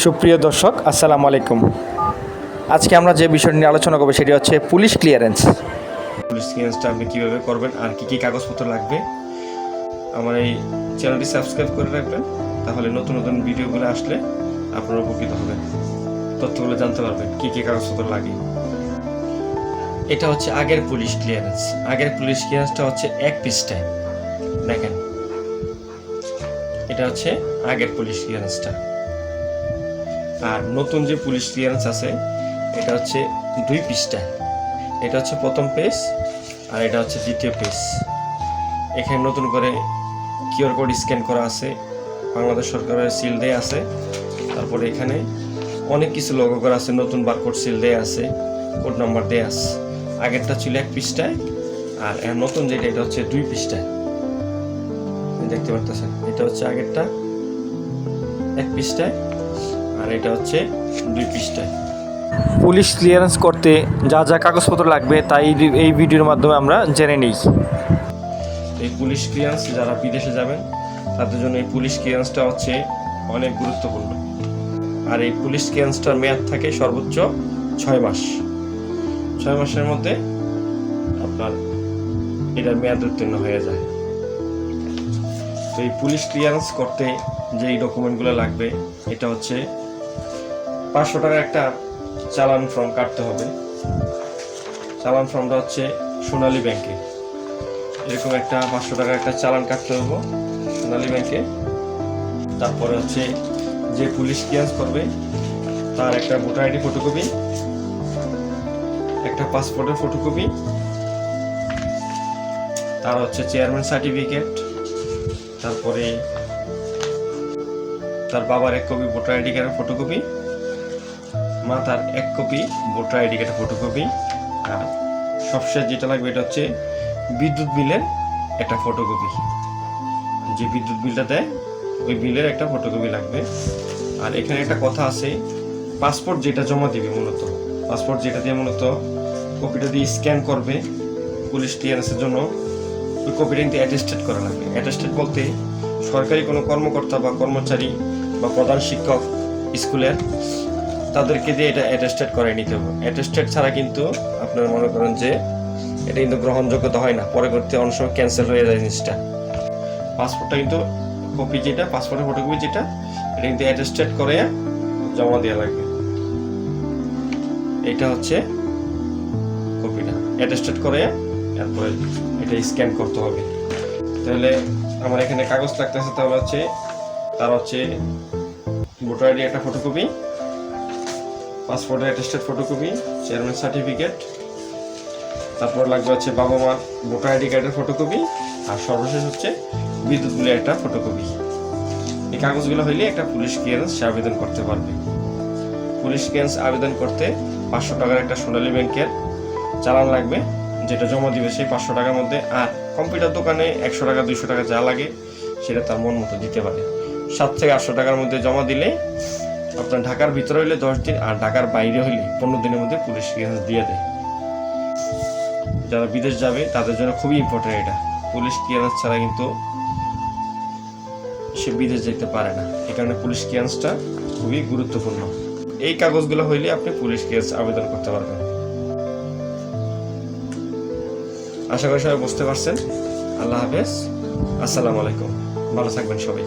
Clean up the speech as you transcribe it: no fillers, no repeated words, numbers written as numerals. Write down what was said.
সুপ্রিয় দর্শক, আসসালামু আলাইকুম। আজকে আমরা যে বিষয় নিয়ে আলোচনা করব সেটি হচ্ছে পুলিশ ক্লিয়ারেন্স। পুলিশ ক্লিয়ারেন্সটা আপনি কীভাবে করবেন আর কী কী কাগজপত্র লাগবে, আমার এই চ্যানেলটি সাবস্ক্রাইব করে রাখবেন। তাহলে নতুন নতুন ভিডিওগুলো আসলে আপনারা উপকৃত হবেন, তথ্যগুলো জানতে পারবেন কী কী কাগজপত্র লাগে। এটা হচ্ছে আগের পুলিশ ক্লিয়ারেন্স। আগের পুলিশ ক্লিয়ারেন্সটা হচ্ছে এক পৃষ্ঠায়, দেখেন এটা হচ্ছে আগের পুলিশ ক্লিয়ারেন্সটা। আর নতুন যে পুলিশ ক্লিয়ারেন্স আছে এটা হচ্ছে 2 পৃষ্ঠায়। এটা হচ্ছে প্রথম পেজ আর এটা হচ্ছে দ্বিতীয় পেজ। এখানে নতুন করে কিউআর কোড স্ক্যান করা আছে, বাংলাদেশ সরকারের সিল দেয়া আছে, তারপরে এখানে অনেক কিছু লোগো করা আছে, নতুন বারকোড সিল দেয়া আছে, কোড নাম্বার দেয়া আছে। আগেরটা ছিল 1 পৃষ্ঠায় আর নতুন যেটা এটা হচ্ছে 2 পৃষ্ঠায়। দেখতে পারতেছেন এটা হচ্ছে আগেরটা 1 পৃষ্ঠায় আর এটা হচ্ছে 2 পৃষ্ঠায়। পুলিশ ক্লিয়ারেন্স করতে যা যা কাগজপত্র লাগবে তাই এই ভিডিওর মাধ্যমে আমরা জেনে নিই। এই পুলিশ ক্লিয়ারেন্স যারা বিদেশে যাবেন তাদের জন্য এই পুলিশ ক্লিয়ারেন্সটা হচ্ছে অনেক গুরুত্বপূর্ণ। আর এই পুলিশ ক্লিয়ারেন্সটার মেয়াদ থাকে সর্বোচ্চ 6 মাস। 6 মাসের মধ্যে আপনার এটার মেয়াদ উত্তীর্ণ হয়ে যায়। তো এই পুলিশ ক্লিয়ারেন্স করতে যেই ডকুমেন্টগুলো লাগবে এটা হচ্ছে 500 টাকার একটা চালান ফর্ম কাটতে হবে। চালান ফর্মটা হচ্ছে সোনালী ব্যাংকে, এরকম একটা 500 টাকার একটা চালান কাটতে হবে সোনালী ব্যাংকে। তারপরে হচ্ছে যে পুলিশ ক্লিয়ারেন্স করবে তার একটা ভোটার আইডি ফটোকপি, একটা পাসপোর্টের ফটোকপি, তার হচ্ছে চেয়ারম্যান সার্টিফিকেট, তারপরে তার বাবার 1 কপি ভোটার আইডি কার্ডের ফটোকপি, মাতার 1 কপি ভোটার আইডি কার্ডের ফটোকপি, আর সবশেষ যেটা লাগবে এটা হচ্ছে বিদ্যুৎ বিলের একটা ফটোকপি। যে বিদ্যুৎ বিলটা দেয় ওই বিলের একটা ফটোকপি লাগবে। আর এখানে একটা কথা আছে, পাসপোর্ট যেটা জমা দিবে মূলত, পাসপোর্ট যেটা দিয়ে মূলত কপিটা দিয়ে স্ক্যান করবে পুলিশ ক্লিয়ারেন্সের জন্য, ওই কপিটা কিন্তু অ্যাটেস্টেড করা লাগবে। অ্যাটেস্টেড বলতে সরকারি কোনো কর্মকর্তা বা কর্মচারী বা প্রধান শিক্ষক স্কুলের তাদেরকে দিয়ে এটা অ্যাটেস্টেড করাই নিতে হবে। অ্যাটেস্টেড ছাড়া কিন্তু আপনারা মনে করেন যে এটা কিন্তু গ্রহণযোগ্যতা হয় না, পরবর্তী অনেক সময় ক্যান্সেল হয়ে যায় জিনিসটা। পাসপোর্টটা কিন্তু কপি যেটা পাসপোর্টের ফটোকপি যেটা এটা কিন্তু অ্যাটেস্টেড করে জমা দেওয়া লাগবে। এটা হচ্ছে কপিটা অ্যাটেস্টেড করে তারপরে এটা স্ক্যান করতে হবে। তাহলে আমার এখানে কাগজ লাগতেছে, তাহলে হচ্ছে তার হচ্ছে ভোটার আইডি একটা ফটোকপি, পাসপোর্টের অ্যাটেস্টেড ফটোকপি, চেয়ারম্যান সার্টিফিকেট, তারপর লাগবে হচ্ছে বাবা মার ভোটার আইডি কার্ডের ফটোকপি, আর সর্বশেষ হচ্ছে বিদ্যুৎ বিলের একটা ফটোকপি। এই কাগজগুলো হইলে একটা পুলিশ ক্লিয়ারেন্স সে আবেদন করতে পারবে। পুলিশ ক্লিয়ারেন্স আবেদন করতে 500 টাকার একটা সোনালী ব্যাংকের চালান লাগবে, যেটা জমা দিবে সেই 500 টাকার মধ্যে। আর কম্পিউটার দোকানে 100 টাকা 200 টাকা যা লাগে সেটা তার মন মতো দিতে পারে। 7 থেকে 800 টাকার মধ্যে জমা দিলে আপনার ঢাকার ভিতরে হইলে 10 দিন আর ঢাকার বাইরে হইলে 15 দিনের মধ্যে পুলিশ ক্লিয়ারেন্স দিয়ে দেয়। যারা বিদেশ যাবে তাদের জন্য খুবই ইম্পর্টেন্ট এটা। পুলিশ ক্লিয়ারেন্স ছাড়া কিন্তু সে বিদেশ যেতে পারে না, এই কারণে পুলিশ ক্লিয়ারেন্সটা খুবই গুরুত্বপূর্ণ। এই কাগজগুলো হইলে আপনি পুলিশ ক্লিয়ারেন্স আবেদন করতে পারবেন। আশা করি সবাই বুঝতে পারছেন। আল্লাহ হাফেজ, আসসালামু আলাইকুম, ভালো থাকবেন সবাই।